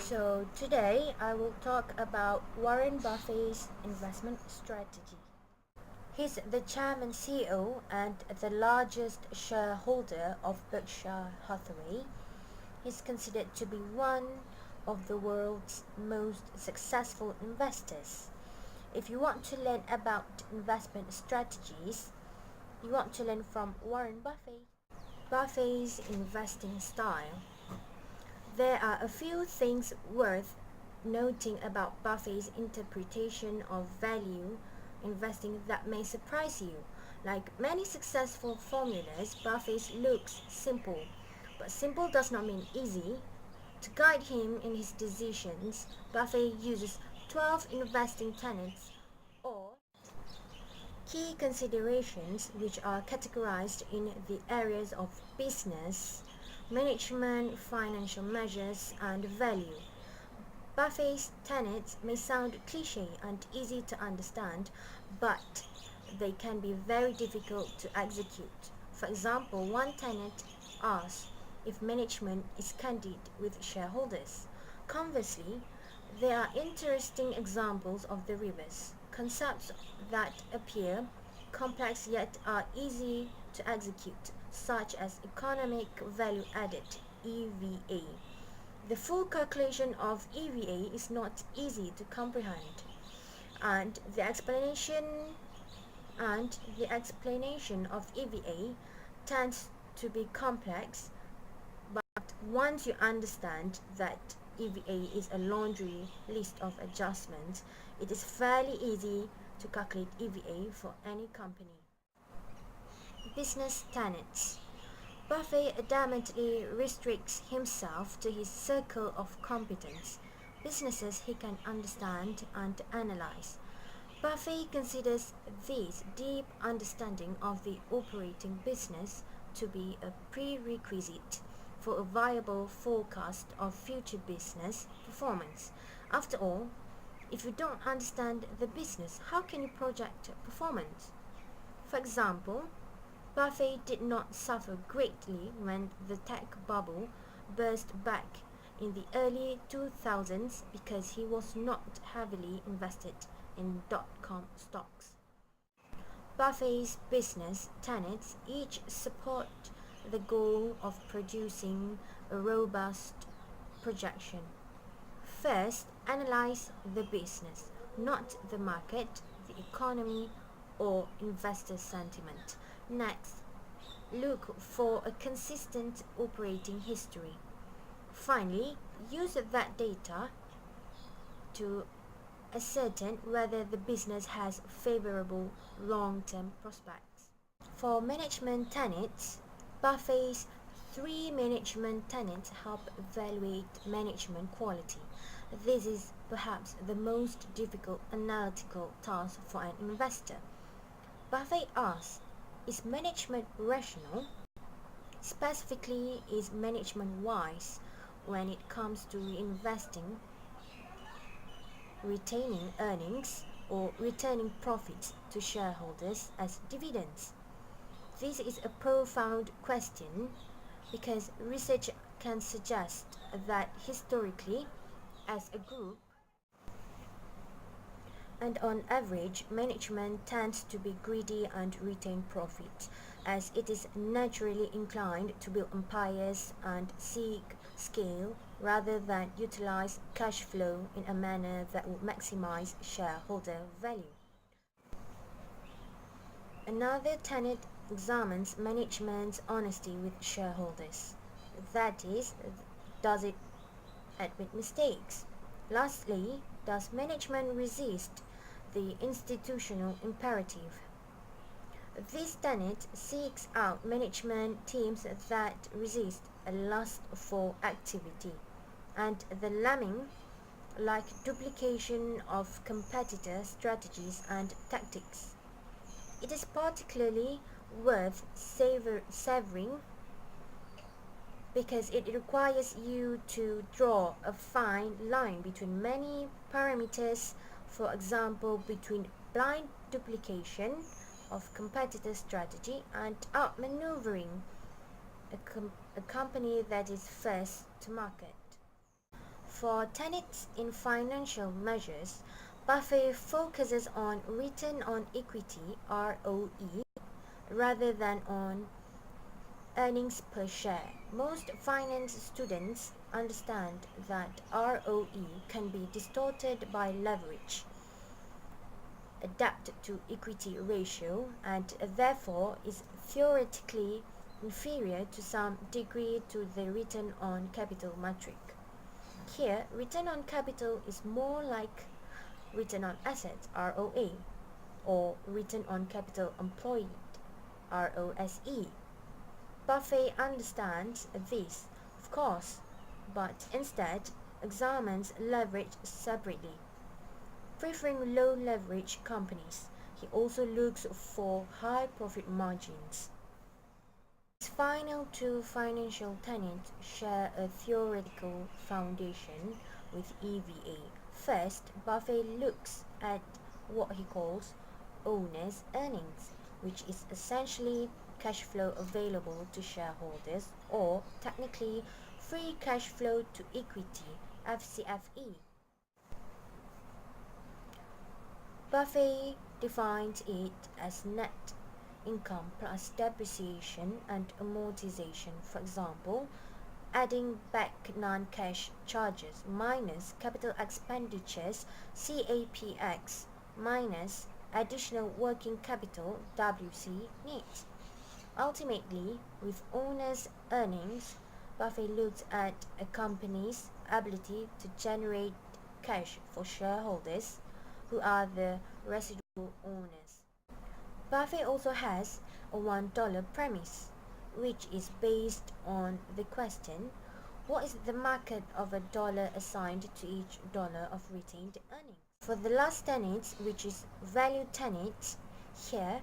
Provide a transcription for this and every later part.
So today I will talk about Warren Buffett's investment strategy. He's the chairman CEO and the largest shareholder of Berkshire Hathaway. He's considered to be one of the world's most successful investors. If you want to learn about investment strategies, you want to learn from Warren Buffett. Buffett's investing style. There are a few things worth noting about Buffett's interpretation of value investing that may surprise you. Like many successful formulas, Buffett looks simple, but simple does not mean easy. To guide him in his decisions, Buffett uses 12 investing tenets or key considerations which are categorized in the areas of business, management, financial measures, and value. Buffett's tenets may sound cliché and easy to understand, but they can be very difficult to execute. For example, one tenet asks if management is candid with shareholders. Conversely, there are interesting examples of the reverse, concepts that appear complex yet are easy to execute, such as economic value added (EVA). The full calculation of EVA is not easy to comprehend, and the explanation of EVA tends to be complex, but once you understand that EVA is a laundry list of adjustments, it is fairly easy to calculate EVA for any company. Business tenets. Buffett adamantly restricts himself to his circle of competence, businesses he can understand and analyze. Buffett considers this deep understanding of the operating business to be a prerequisite for a viable forecast of future business performance. After all, if you don't understand the business, how can you project performance? For example, Buffett did not suffer greatly when the tech bubble burst back in the early 2000s because he was not heavily invested in dot-com stocks. Buffett's business tenets each support the goal of producing a robust projection. First, analyze the business, not the market, the economy, or investor sentiment. Next, look for a consistent operating history. Finally, use that data to ascertain whether the business has favorable long-term prospects. For management tenets, Buffett's three management tenets help evaluate management quality. This is perhaps the most difficult analytical task for an investor. Buffett asks, is management rational? Specifically, is management wise when it comes to reinvesting, retaining earnings, or returning profits to shareholders as dividends? This is a profound question because research can suggest that historically, as a group, and on average, management tends to be greedy and retain profit, as it is naturally inclined to build empires and seek scale rather than utilize cash flow in a manner that would maximize shareholder value. Another tenet examines management's honesty with shareholders. That is, does it admit mistakes? Lastly, does management resist the institutional imperative? This tenet seeks out management teams that resist a lust for activity and the lemming-like duplication of competitor strategies and tactics. It is particularly worth savoring because it requires you to draw a fine line between many parameters, for example, between blind duplication of competitor strategy and outmaneuvering a company that is first to market. For tenets in financial measures, Buffett focuses on return on equity (ROE) rather than on earnings per share. Most finance students understand that ROE can be distorted by leverage, adapt to equity ratio, and therefore is theoretically inferior to some degree to the return on capital metric. Here, return on capital is more like return on assets (ROA) or return on capital employed (ROSE). Buffett understands this, of course, but instead examines leverage separately. Preferring low leverage companies, he also looks for high profit margins. His final two financial tenets share a theoretical foundation with EVA. First, Buffett looks at what he calls owner's earnings, which is essentially cash flow available to shareholders, or technically free cash flow to equity (FCFE). Buffett defines it as net income plus depreciation and amortization. For example, adding back non-cash charges minus capital expenditures (CAPEX) minus additional working capital (WC) needs. Ultimately, with owner's earnings, Buffett looks at a company's ability to generate cash for shareholders, who are the residual owners. Buffett also has a $1 premise, which is based on the question, what is the market of a dollar assigned to each dollar of retained earnings? For the last tenet, which is value tenet, here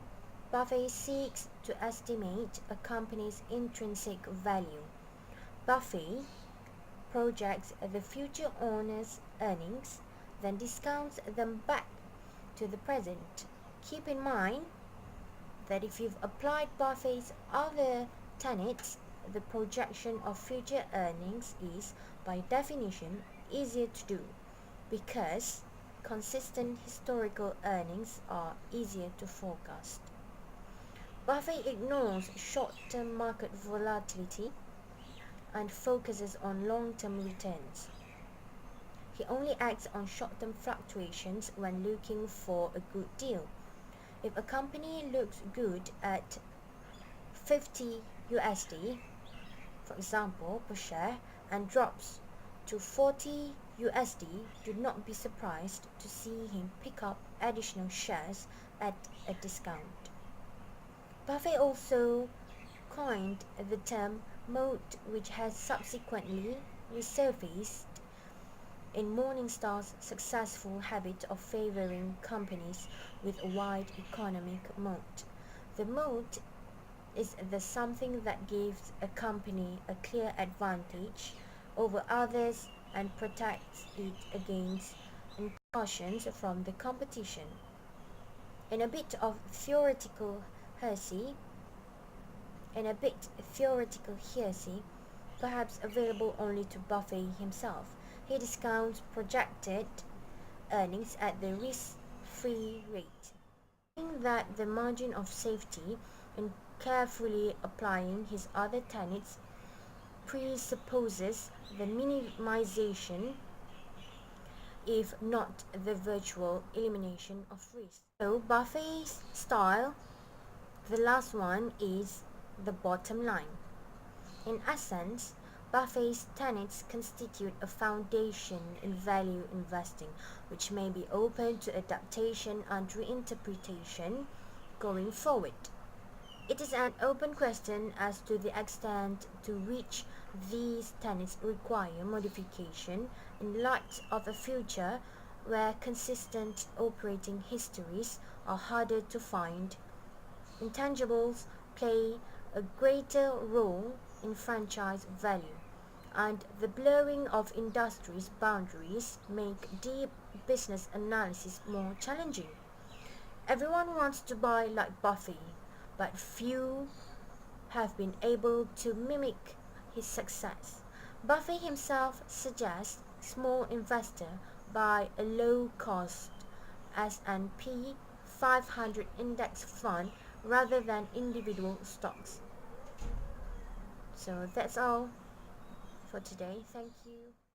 Buffett seeks to estimate a company's intrinsic value. Buffett projects the future owner's earnings, then discounts them back to the present. Keep in mind that if you've applied Buffett's other tenets, the projection of future earnings is, by definition, easier to do, because consistent historical earnings are easier to forecast. Buffett ignores short-term market volatility and focuses on long-term returns. He only acts on short-term fluctuations when looking for a good deal. If a company looks good at 50 USD, for example, per share, and drops to 40 USD, do not be surprised to see him pick up additional shares at a discount. Buffett also coined the term moat, which has subsequently resurfaced in Morningstar's successful habit of favoring companies with a wide economic moat. The moat is the something that gives a company a clear advantage over others and protects it against incursions from the competition. In a bit theoretical heresy, perhaps available only to Buffett himself, he discounts projected earnings at the risk-free rate, meaning that the margin of safety in carefully applying his other tenets presupposes the minimization, if not the virtual elimination, of risk. So Buffett's style, the last one, is the bottom line. In essence, Buffett's tenets constitute a foundation in value investing, which may be open to adaptation and reinterpretation going forward. It is an open question as to the extent to which these tenets require modification in light of a future where consistent operating histories are harder to find. Intangibles play a greater role in franchise value, and the blurring of industries' boundaries make deep business analysis more challenging. Everyone wants to buy like Buffett, but few have been able to mimic his success. Buffett himself suggests small investor buy a low-cost S&P 500 index fund rather than individual stocks. So that's all for today. Thank you.